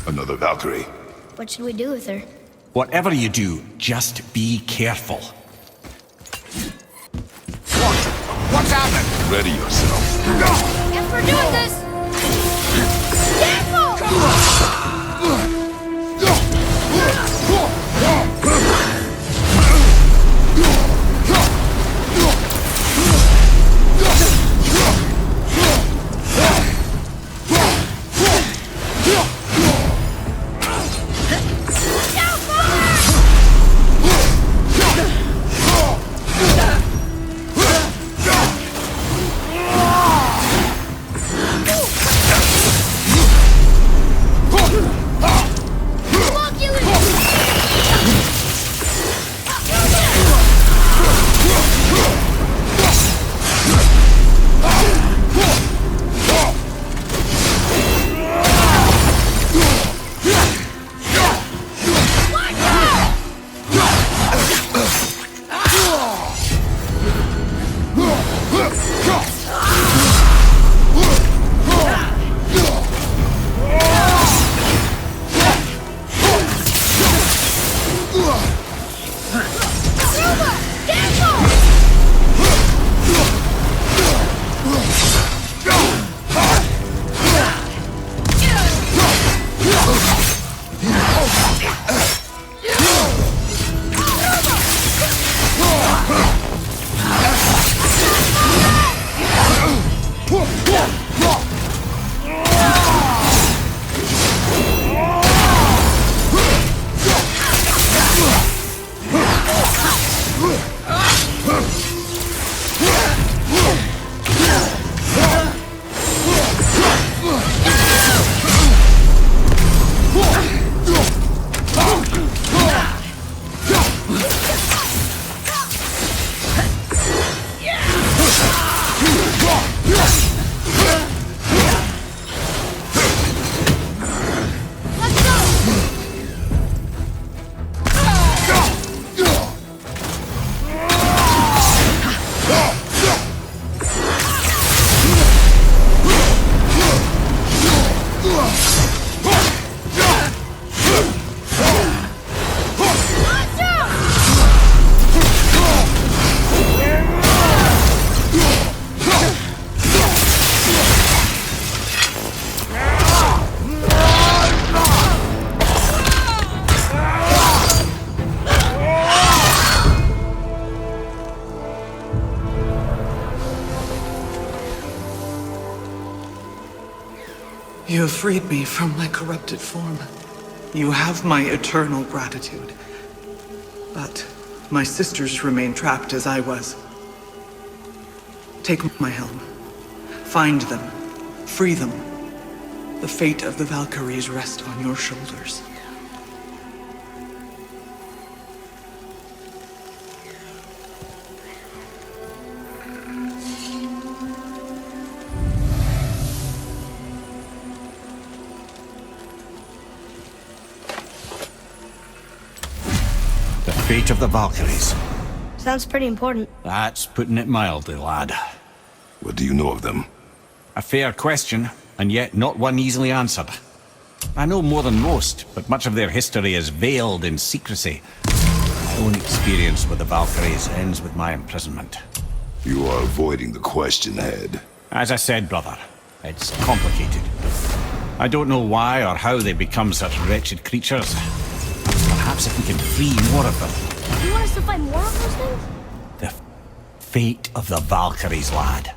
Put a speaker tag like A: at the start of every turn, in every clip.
A: Another Valkyrie.
B: What should we do with her?
C: Whatever you do, just be careful.
A: What's happening? Ready yourself.
B: If we're doing this! Careful!
D: You have freed me from my corrupted form. You have my eternal gratitude. But my sisters remain trapped as I was. Take my helm. Find them. Free them. The fate of the Valkyries rests on your shoulders.
C: The fate of the Valkyries.
B: Sounds pretty important.
C: That's putting it mildly, lad.
A: What do you know of them?
C: A fair question, and yet not one easily answered. I know more than most, but much of their history is veiled in secrecy. My own experience with the Valkyries ends with my imprisonment.
A: You are avoiding the question, Head.
C: As I said, brother, it's complicated. I don't know why or how they become such wretched creatures. Perhaps if we can free more of them.
B: You want us to fight more of those things?
C: The fate of the Valkyries, lad.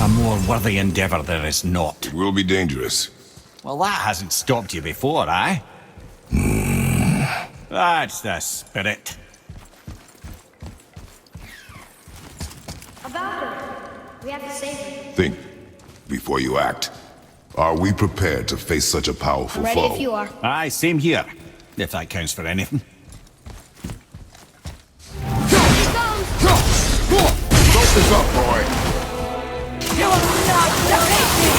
C: A more worthy endeavor there is not.
A: It will be dangerous.
C: Well, that hasn't stopped you before, eh? That's the spirit.
B: About her. We have to save her.
A: Think before you act. Are we prepared to face such a powerful
B: I'm ready
A: foe?
B: if you are.
C: Aye, same here. If that counts for anything.
A: Focus up, boy.
B: You will not defeat me!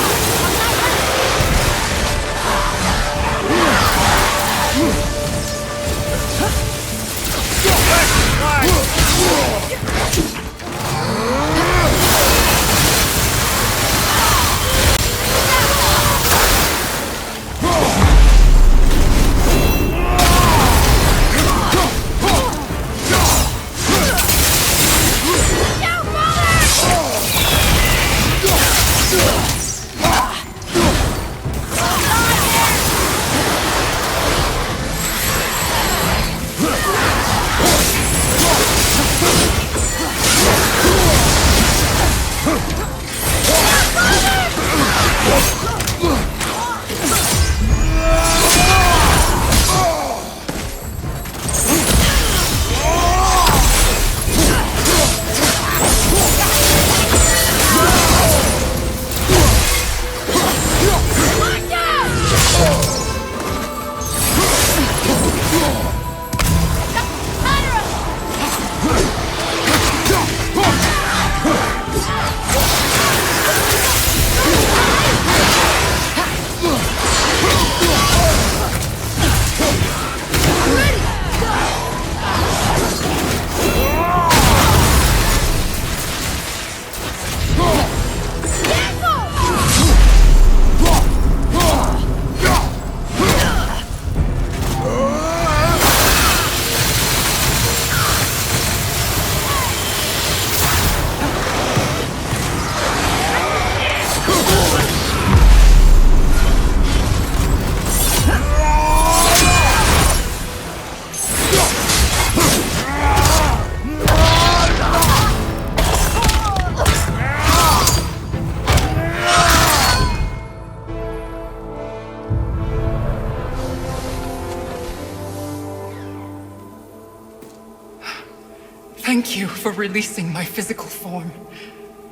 D: Thank you for releasing my physical form.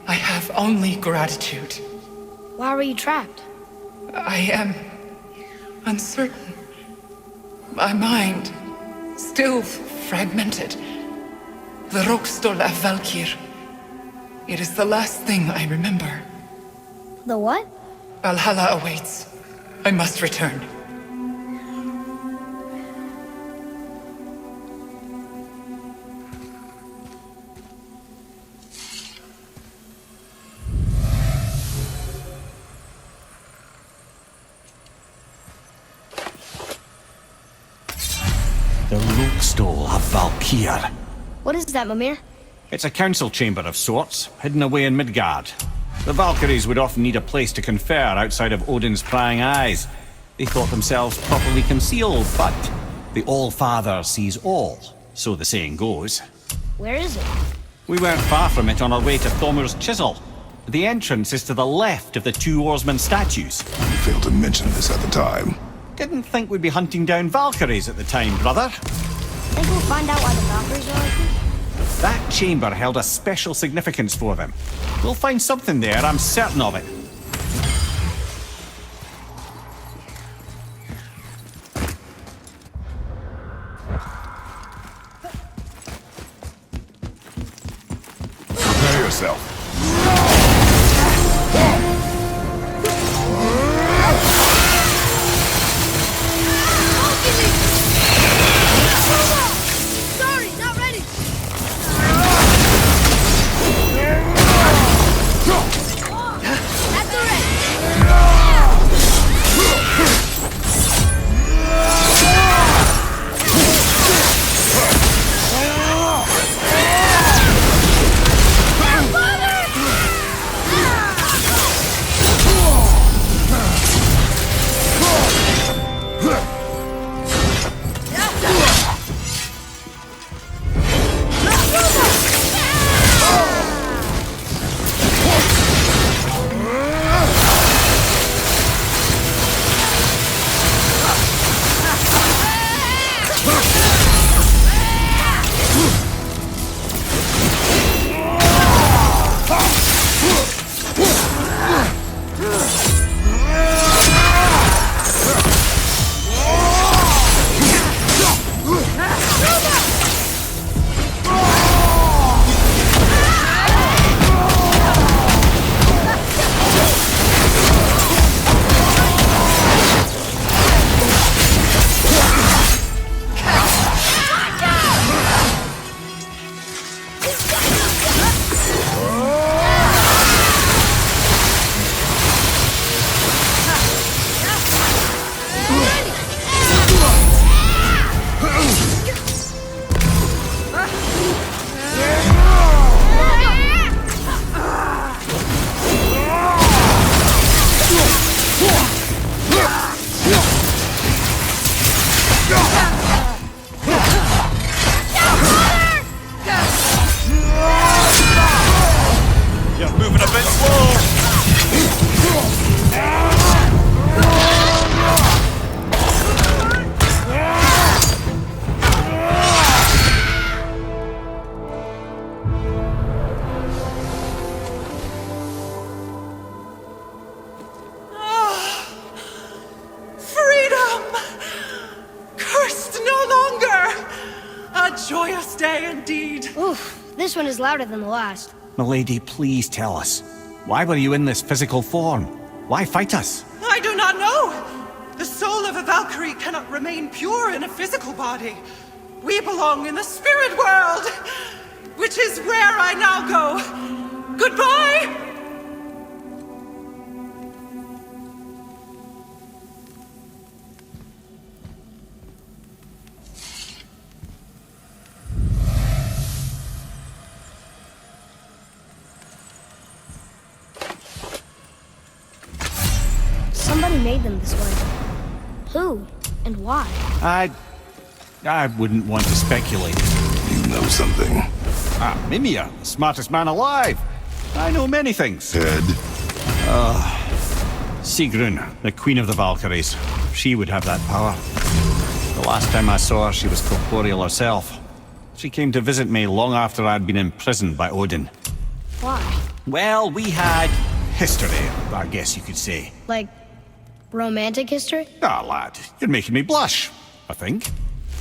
D: I have only gratitude.
E: Why were you trapped?
D: I am uncertain. My mind still fragmented. The Rokstol of Valkyr. It is the last thing I remember.
E: The what?
D: Valhalla awaits. I must return.
C: The Rokstol of Valkyr.
E: What is that, Mimir?
C: It's a council chamber of sorts, hidden away in Midgard. The Valkyries would often need a place to confer outside of Odin's prying eyes. They thought themselves properly concealed, but the All-Father sees all, so the saying goes.
E: Where is it?
C: We weren't far from it on our way to Thormur's Chisel. The entrance is to the left of the two oarsmen statues.
A: You failed to mention this at the time.
C: Didn't think we'd be hunting down Valkyries at the time, brother.
E: Think we'll find out why the Valkyries are like this?
C: That chamber held a special significance for them. We'll find something there, I'm certain of it.
A: Prepare yourself.
B: Sorry, not ready. At the ready.
D: joyous day indeed.
E: Oof, this one is louder than the last.
C: Milady, please tell us. Why were you in this physical form? Why fight us?
D: I do not know. The soul of a Valkyrie cannot remain pure in a physical body. We belong in the spirit world, which is where I now go. Goodbye!
E: Somebody made them this way. Who? And why?
C: I wouldn't want to speculate.
A: You know something.
C: Mimir, the smartest man alive. I know many things.
A: Head?
C: Sigrun, the queen of the Valkyries. She would have that power. The last time I saw her, she was corporeal herself. She came to visit me long after I'd been imprisoned by Odin.
E: Why?
C: Well, we had history, I guess you could say.
E: Like, romantic history?
C: Ah, lad, you're making me blush, I think.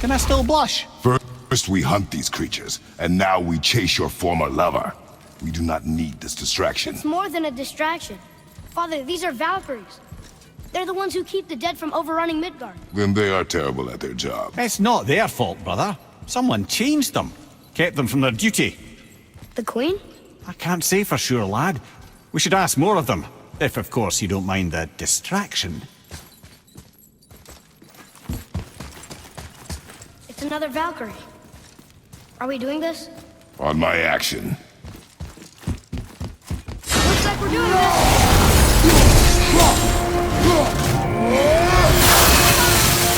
C: Can I still blush?
A: First we hunt these creatures, and now we chase your former lover. We do not need this distraction.
E: It's more than a distraction. Father, these are Valkyries. They're the ones who keep the dead from overrunning Midgard.
A: Then they are terrible at their job.
C: It's not their fault, brother. Someone changed them. Kept them from their duty.
E: The Queen?
C: I can't say for sure, lad. We should ask more of them. If, of course, you don't mind the distraction.
E: It's another Valkyrie. Are we doing this?
A: On my action.
E: Looks like we're doing this!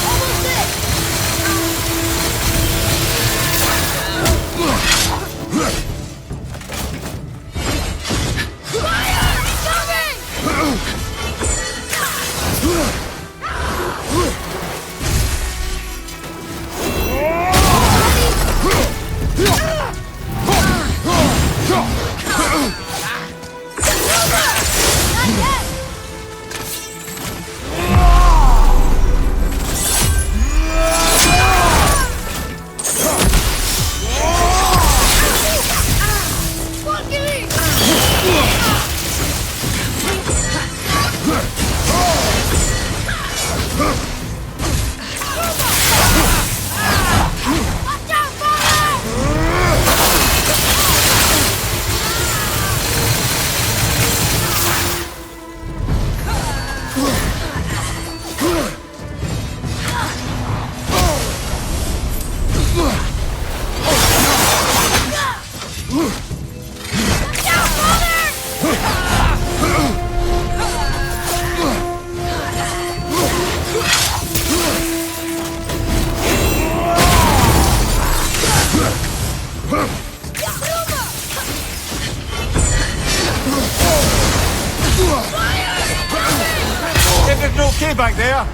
E: Almost there! Fire!
C: Everything okay back there?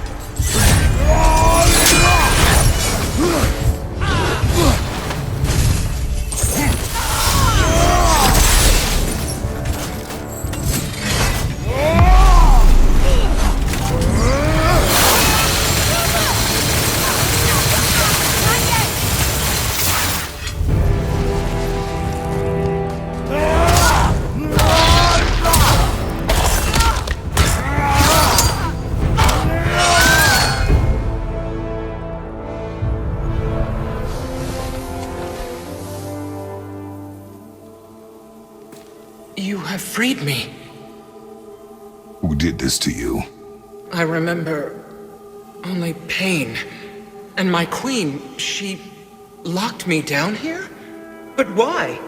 F: You have freed me.
A: Who did this to you?
F: I remember only pain. And my queen, she locked me down here? But why?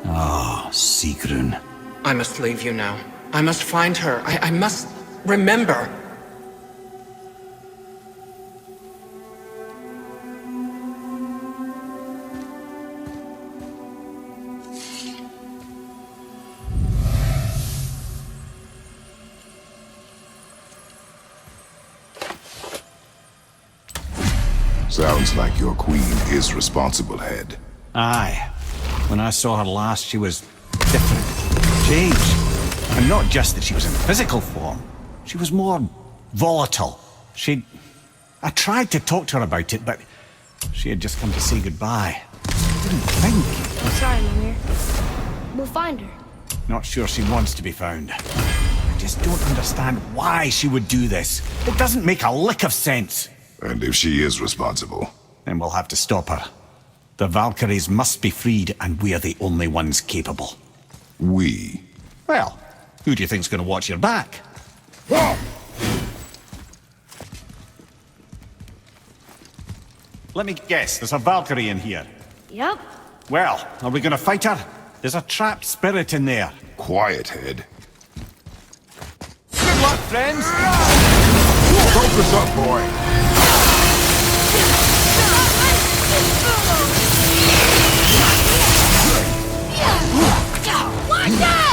C: Ah, Sigrun.
F: I must leave you now. I must find her. I must remember.
A: Sounds like your queen is responsible, Head.
C: Aye. When I saw her last, she was different. Changed. And not just that she was in physical form. She was more volatile. I tried to talk to her about it, but she had just come to say goodbye. I didn't think.
E: I'm sorry, Mimir. We'll find her.
C: Not sure she wants to be found. I just don't understand why she would do this. It doesn't make a lick of sense.
A: And if she is responsible?
C: Then we'll have to stop her. The Valkyries must be freed, and we're the only ones capable.
A: We?
C: Well, who do you think's gonna watch your back? Let me guess, there's a Valkyrie in here.
E: Yep.
C: Well, are we gonna fight her? There's a trapped spirit in there.
A: Quiet, Head.
C: Good luck, friends!
A: Focus up, boy!
B: Watch out!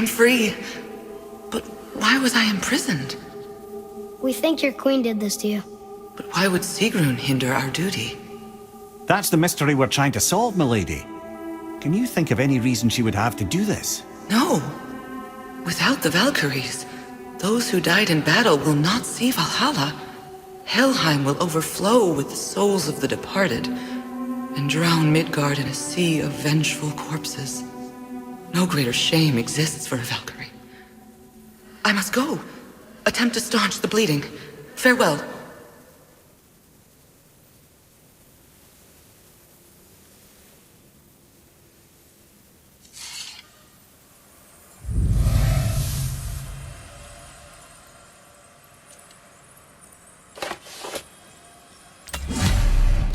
F: I'm free. But why was I imprisoned?
E: We think your queen did this to you.
F: But why would Sigrun hinder our duty?
C: That's the mystery we're trying to solve, milady. Can you think of any reason she would have to do this?
F: No. Without the Valkyries, those who died in battle will not see Valhalla. Helheim will overflow with the souls of the departed, and drown Midgard in a sea of vengeful corpses. No greater shame exists for a Valkyrie. I must go. Attempt to staunch the bleeding. Farewell.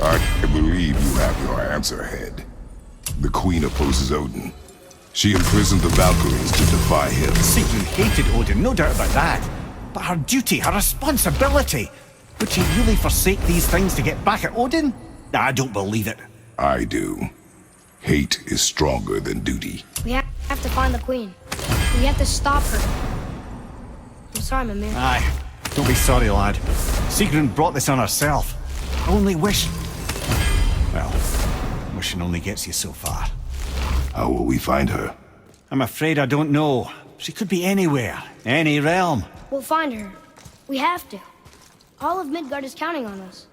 A: I believe you have your answer, Head. The Queen opposes Odin. She imprisoned the Valkyries to defy him.
C: Sigrun hated Odin, no doubt about that. But her duty, her responsibility. Would she really forsake these things to get back at Odin? I don't believe it.
A: I do. Hate is stronger than duty.
E: We have to find the queen. We have to stop her. I'm sorry, Mimir.
C: Aye, don't be sorry, lad. Sigrun brought this on herself. I only wish... Well, wishing only gets you so far.
A: How will we find her?
C: I'm afraid I don't know. She could be anywhere, any realm.
E: We'll find her. We have to. All of Midgard is counting on us.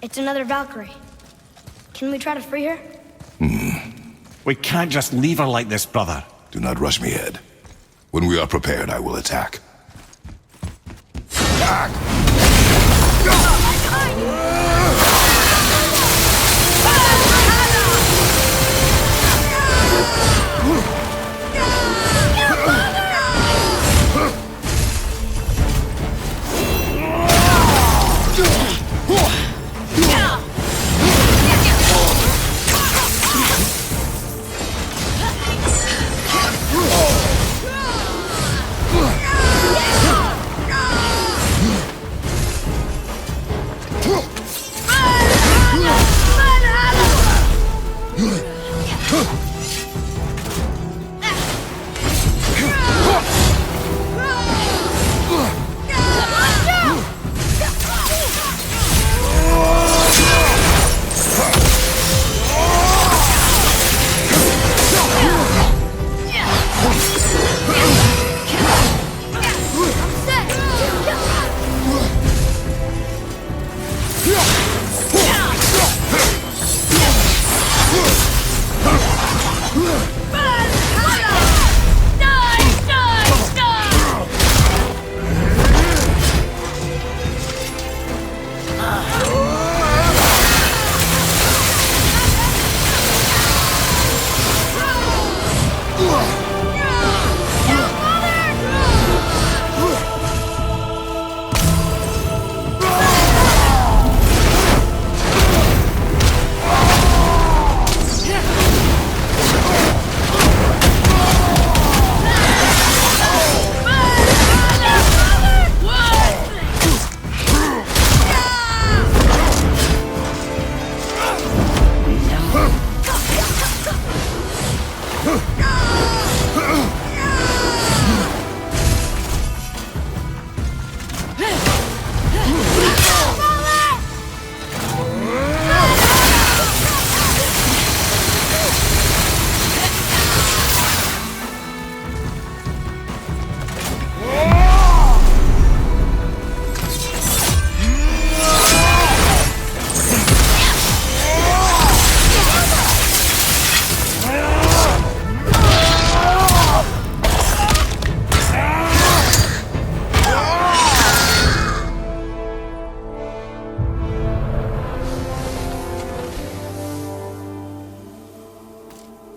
E: It's another Valkyrie. Can we try to free her?
C: We can't just leave her like this, brother.
A: Do not rush me, Head. When we are prepared, I will attack.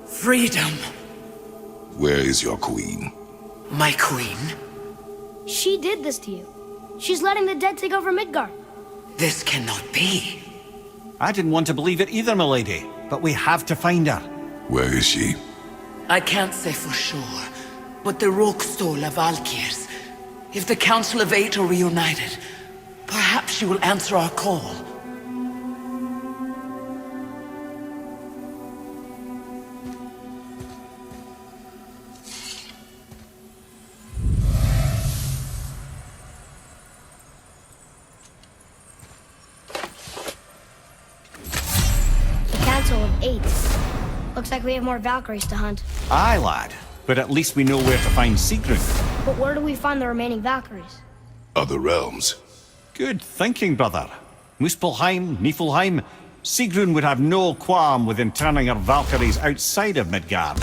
F: Freedom.
A: Where is your queen?
F: My queen?
E: She did this to you. She's letting the dead take over Midgard.
F: This cannot be.
C: I didn't want to believe it either, milady. But we have to find her.
A: Where is she?
F: I can't say for sure, but the Rokstol of Valkyries. If the Council of Eight are reunited, perhaps she will answer our call.
E: Looks like we have more Valkyries to hunt.
C: Aye, lad. But at least we know where to find Sigrun.
E: But where do we find the remaining Valkyries?
A: Other realms.
C: Good thinking, brother. Muspelheim, Niflheim. Sigrun would have no qualm with interning her Valkyries outside of Midgard.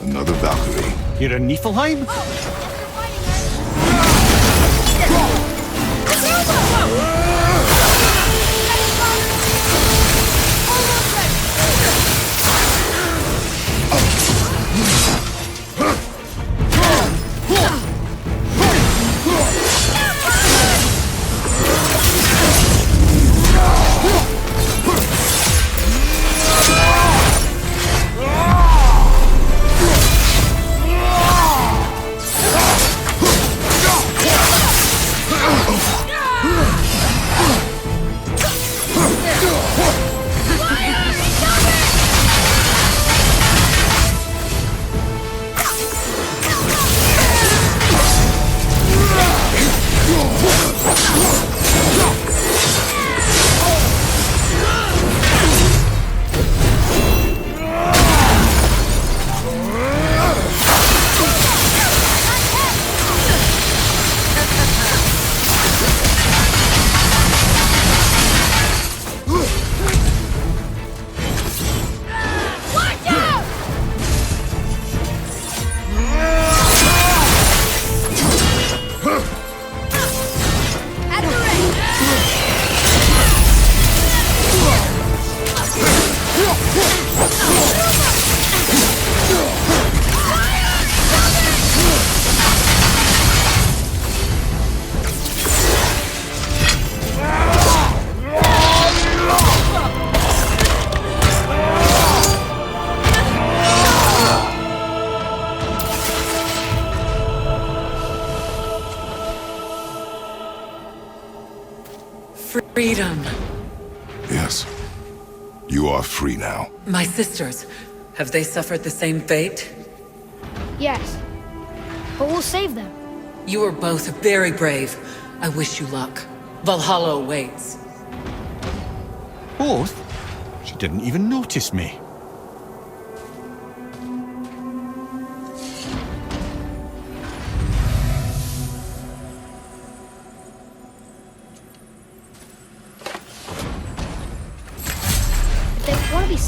A: Another Valkyrie.
C: You're in Niflheim?
F: Freedom.
A: Yes. You are free now.
F: My sisters, have they suffered the same fate?
E: Yes. But we'll save them.
F: You are both very brave. I wish you luck. Valhalla awaits.
C: Both? She didn't even notice me.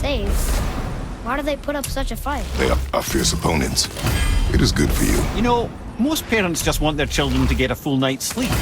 E: saved, why do they put up such a fight?
A: They are fierce opponents. It is good for you.
C: You know, most parents just want their children to get a full night's sleep.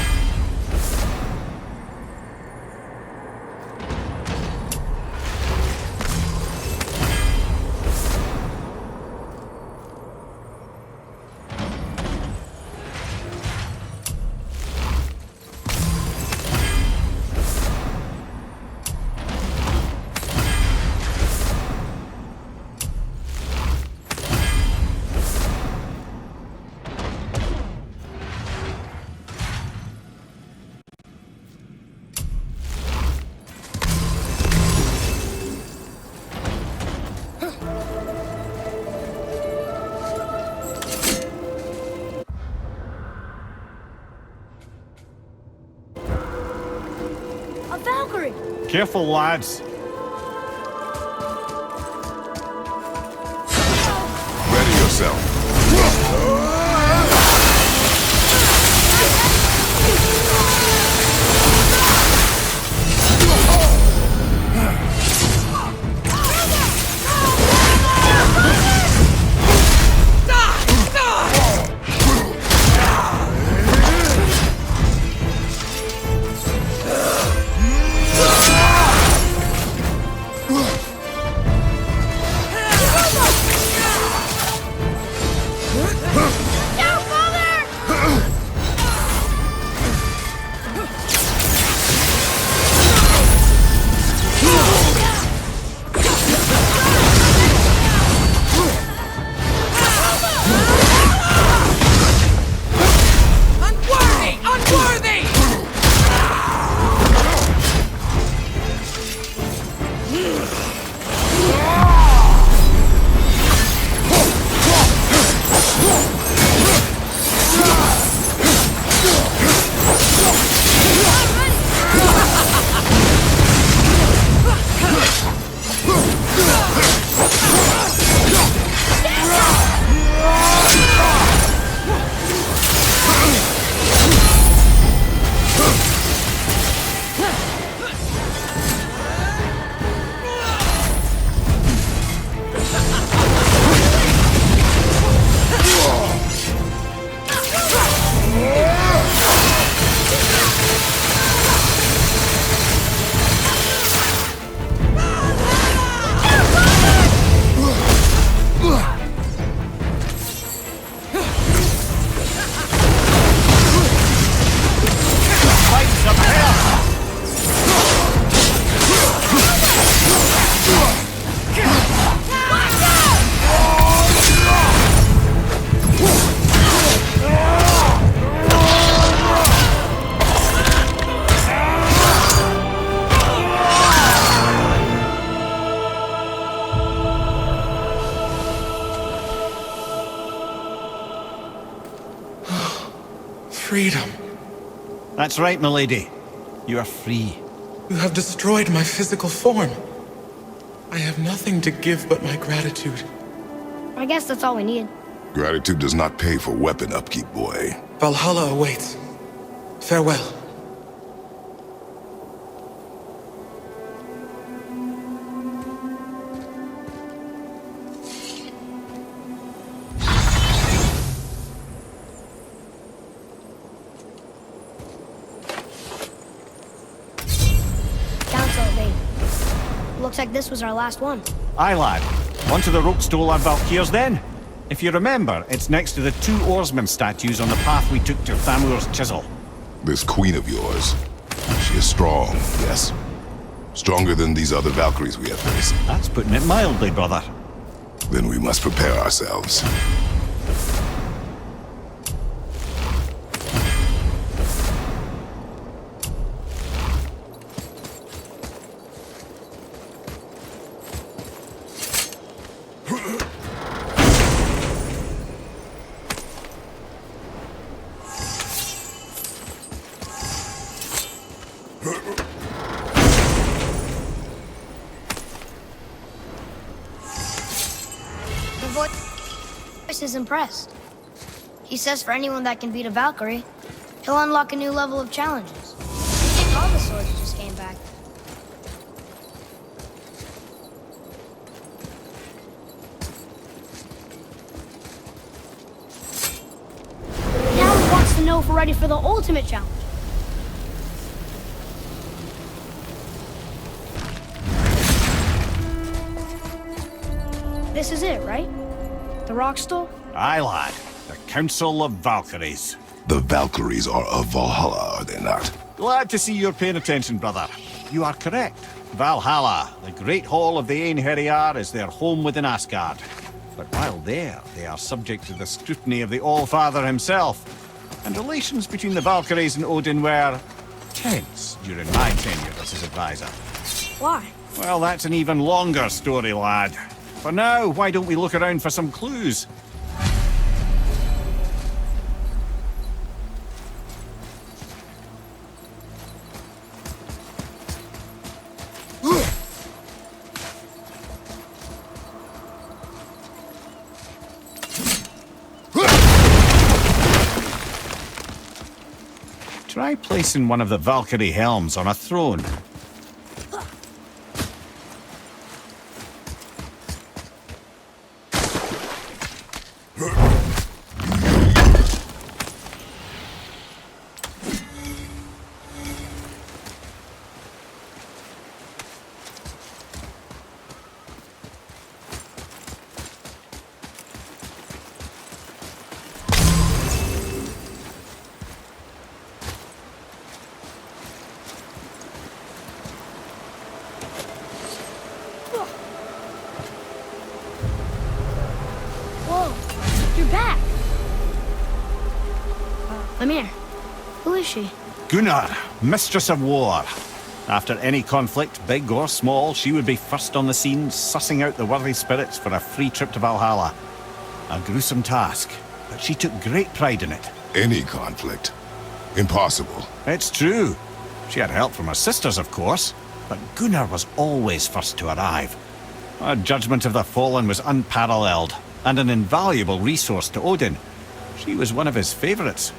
E: A Valkyrie!
C: Careful, lads.
A: Ready yourself.
G: Freedom.
C: That's right, milady. You are free.
G: You have destroyed my physical form. I have nothing to give but my gratitude.
E: I guess that's all we need.
A: Gratitude does not pay for weapon upkeep, boy.
G: Valhalla awaits. Farewell.
E: Looks like this was our last one.
C: Aye, lad. Onto the rope stole our Valkyries then. If you remember, it's next to the two oarsmen statues on the path we took to Thamur's chisel.
A: This queen of yours, she is strong, yes? Stronger than these other Valkyries we have faced.
C: That's putting it mildly, brother.
A: Then we must prepare ourselves.
E: Is impressed. He says for anyone that can beat a Valkyrie, he'll unlock a new level of challenges. All the swords just came back. if we're ready for the ultimate challenge. This is it, right? The rock stool?
C: Aye, lad. The Council of Valkyries.
A: The Valkyries are of Valhalla, are they not?
C: Glad to see you're paying attention, brother. You are correct. Valhalla, the great hall of the Einherjar, is their home within Asgard. But while there, they are subject to the scrutiny of the All-Father himself. And relations between the Valkyries and Odin were tense during my tenure as his advisor.
E: Why?
C: Well, that's an even longer story, lad. For now, why don't we look around for some clues? Try placing one of the Valkyrie helms on a throne.
E: Whoa, you're back. Amir, who is she?
C: Gunnar, Mistress of War. After any conflict, big or small, she would be first on the scene, sussing out the worthy spirits for a free trip to Valhalla. A gruesome task, but she took great pride in it.
A: Any conflict. Impossible.
C: It's true. She had help from her sisters, of course, but Gunnar was always first to arrive. Her judgment of the fallen was unparalleled, and an invaluable resource to Odin. She was one of his favorites.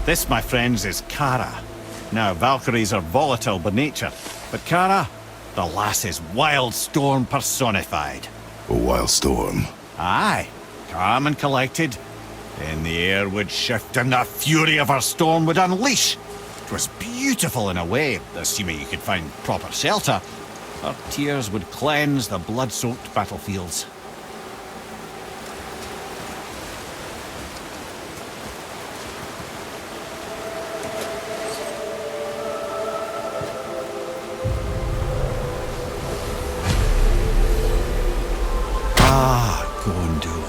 C: This, my friends, is Kara. Now, Valkyries are volatile by nature, but Kara, the lass is wild storm personified.
A: A wild storm.
C: Aye, calm and collected. Then the air would shift and the fury of her storm would unleash. It was beautiful in a way, assuming you could find proper shelter. Her tears would cleanse the blood-soaked battlefields. Ah, Gondul.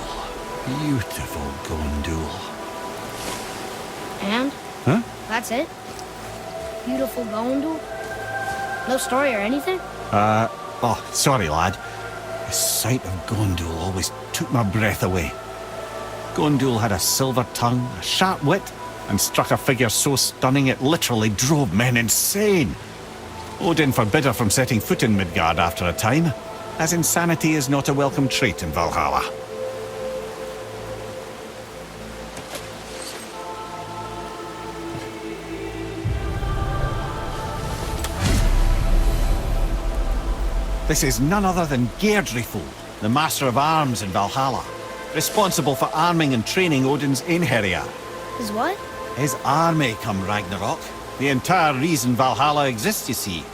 C: Beautiful Gondul.
E: And?
C: Huh?
E: That's it? Beautiful Gondul? No story or anything?
C: Oh, sorry, lad. The sight of Gondul always took my breath away. Gondul had a silver tongue, a sharp wit, and struck a figure so stunning it literally drove men insane. Odin forbid her from setting foot in Midgard after a time, as insanity is not a welcome trait in Valhalla. This is none other than Geirdriful, the Master of Arms in Valhalla, responsible for arming and training Odin's Einherjar.
E: Is what?
C: His army come Ragnarok. The entire reason Valhalla exists, you see.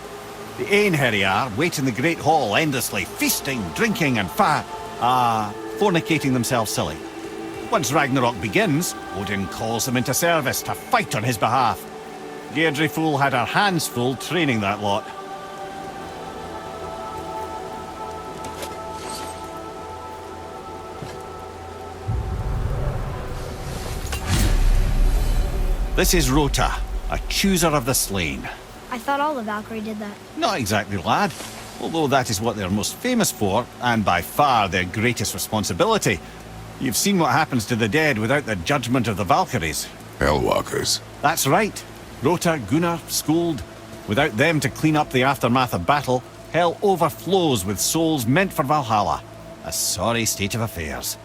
C: The Einherjar wait in the Great Hall endlessly, feasting, drinking, and fornicating themselves silly. Once Ragnarok begins, Odin calls them into service to fight on his behalf. Geirdriful had her hands full training that lot. This is Rota, a chooser of the slain.
E: I thought all the Valkyrie did that.
C: Not exactly, lad. Although that is what they're most famous for, and by far their greatest responsibility. You've seen what happens to the dead without the judgment of the Valkyries.
A: Hellwalkers.
C: That's right. Rota, Gunnar, Skuld. Without them to clean up the aftermath of battle, hell overflows with souls meant for Valhalla. A sorry state of affairs.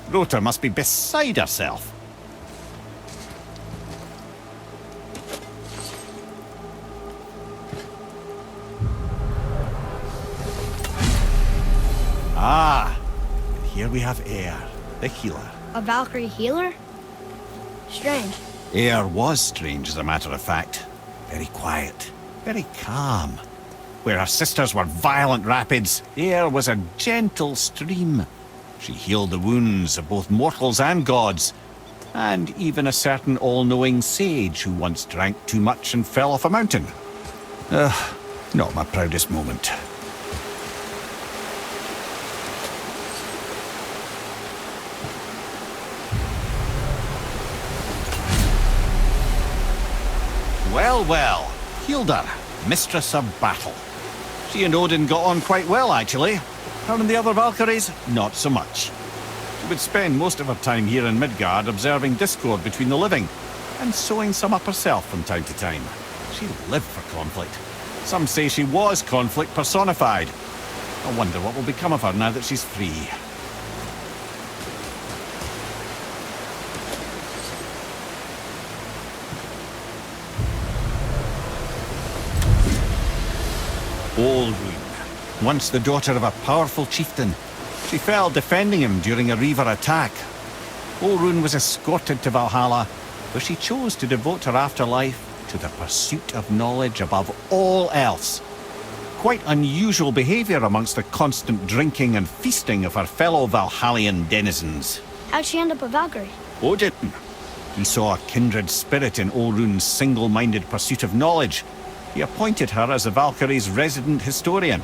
C: Rota must be beside herself. Ah, and here we have Air, the healer.
E: A Valkyrie healer? Strange.
C: Air was strange, as a matter of fact. Very quiet, very calm. Where her sisters were violent rapids, Air was a gentle stream. She healed the wounds of both mortals and gods, and even a certain all-knowing sage who once drank too much and fell off a mountain. Not my proudest moment. Well, well, Hilda, Mistress of Battle. She and Odin got on quite well, actually. Her and the other Valkyries, not so much. She would spend most of her time here in Midgard observing discord between the living, and sewing some up herself from time to time. She lived for conflict. Some say she was conflict personified. I wonder what will become of her now that she's free. Olrun, once the daughter of a powerful chieftain. She fell defending him during a Reaver attack. Olrun was escorted to Valhalla, where she chose to devote her afterlife to the pursuit of knowledge above all else. Quite unusual behavior amongst the constant drinking and feasting of her fellow Valhallian denizens.
E: How'd she end up a Valkyrie?
C: Odin. He saw a kindred spirit in Olrun's single-minded pursuit of knowledge. He appointed her as the Valkyrie's resident historian.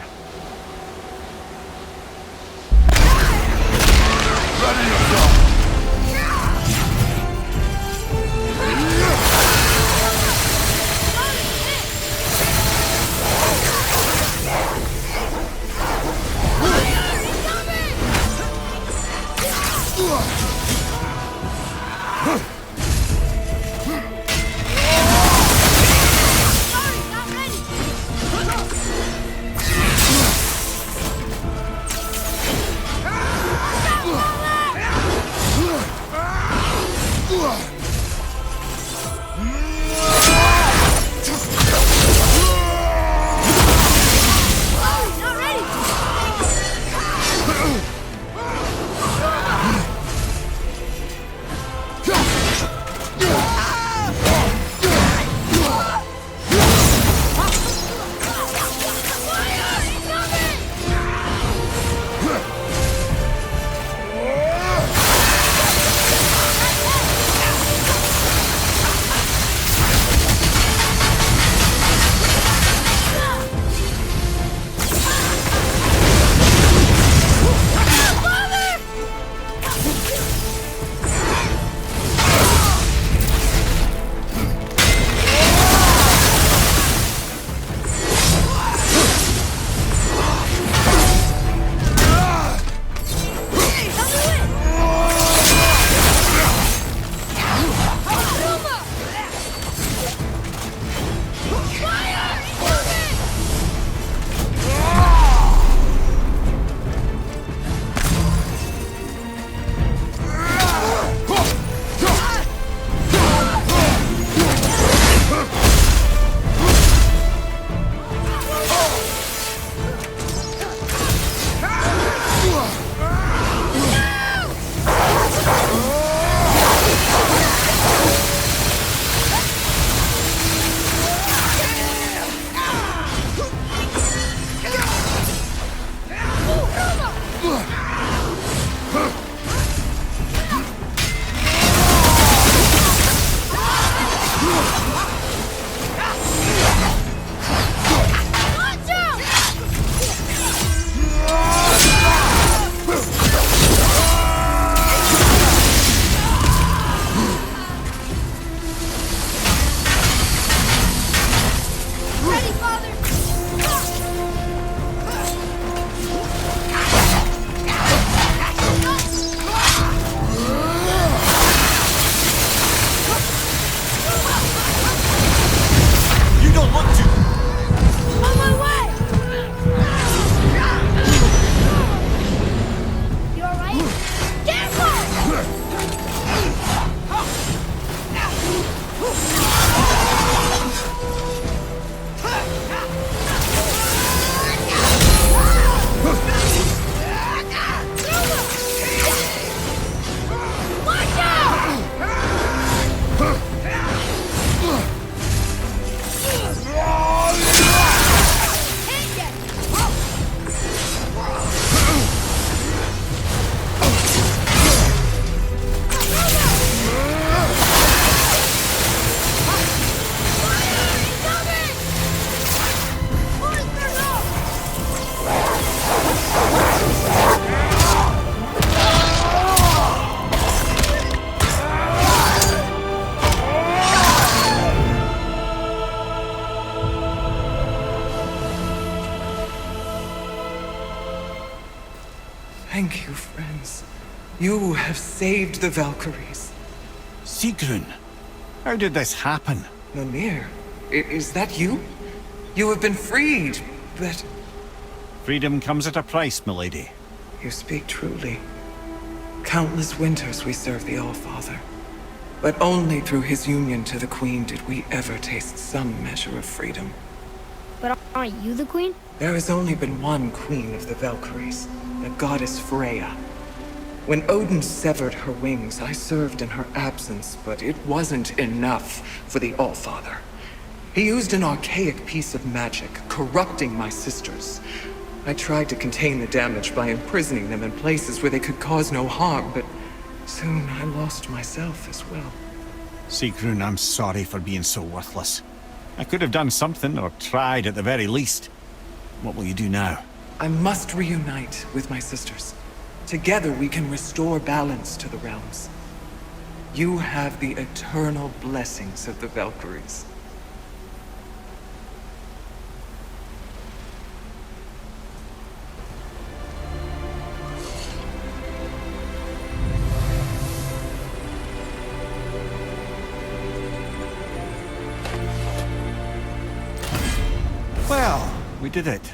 G: Thank you, friends. You have saved the Valkyries.
C: Sigrun, how did this happen?
G: Mimir, is that you? You have been freed, but...
C: Freedom comes at a price, milady.
G: You speak truly. Countless winters we served the All-Father. But only through his union to the Queen did we ever taste some measure of freedom.
E: But aren't you the queen?
G: There has only been one queen of the Valkyries, the goddess Freya. When Odin severed her wings, I served in her absence, but it wasn't enough for the All-Father. He used an archaic piece of magic, corrupting my sisters. I tried to contain the damage by imprisoning them in places where they could cause no harm, but soon I lost myself as well.
C: Sigrun, I'm sorry for being so worthless. I could have done something, or tried at the very least. What will you do now?
G: I must reunite with my sisters. Together we can restore balance to the realms. You have the eternal blessings of the Valkyries.
C: Well, we did it,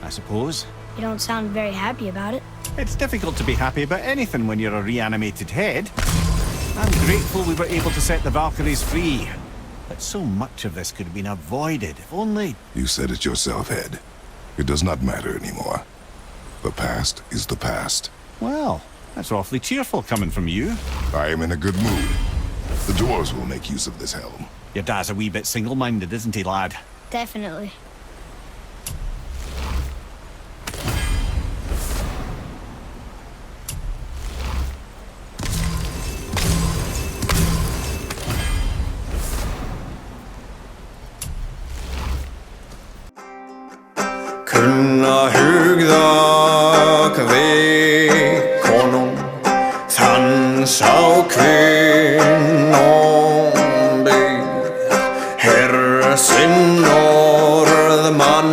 C: I suppose.
E: You don't sound very happy about it.
C: It's difficult to be happy about anything when you're a reanimated head. I'm grateful we were able to set the Valkyries free. But so much of this could have been avoided, if only...
A: You said it yourself, Head. It does not matter anymore. The past is the past.
C: Well, that's awfully cheerful coming from you.
A: I am in a good mood. The dwarves will make use of this helm.
C: Your dad's a wee bit single-minded, isn't he, lad?
E: Definitely.
H: Kunna hugda kve konung Sansa och kvinnon blir Herre sin norrman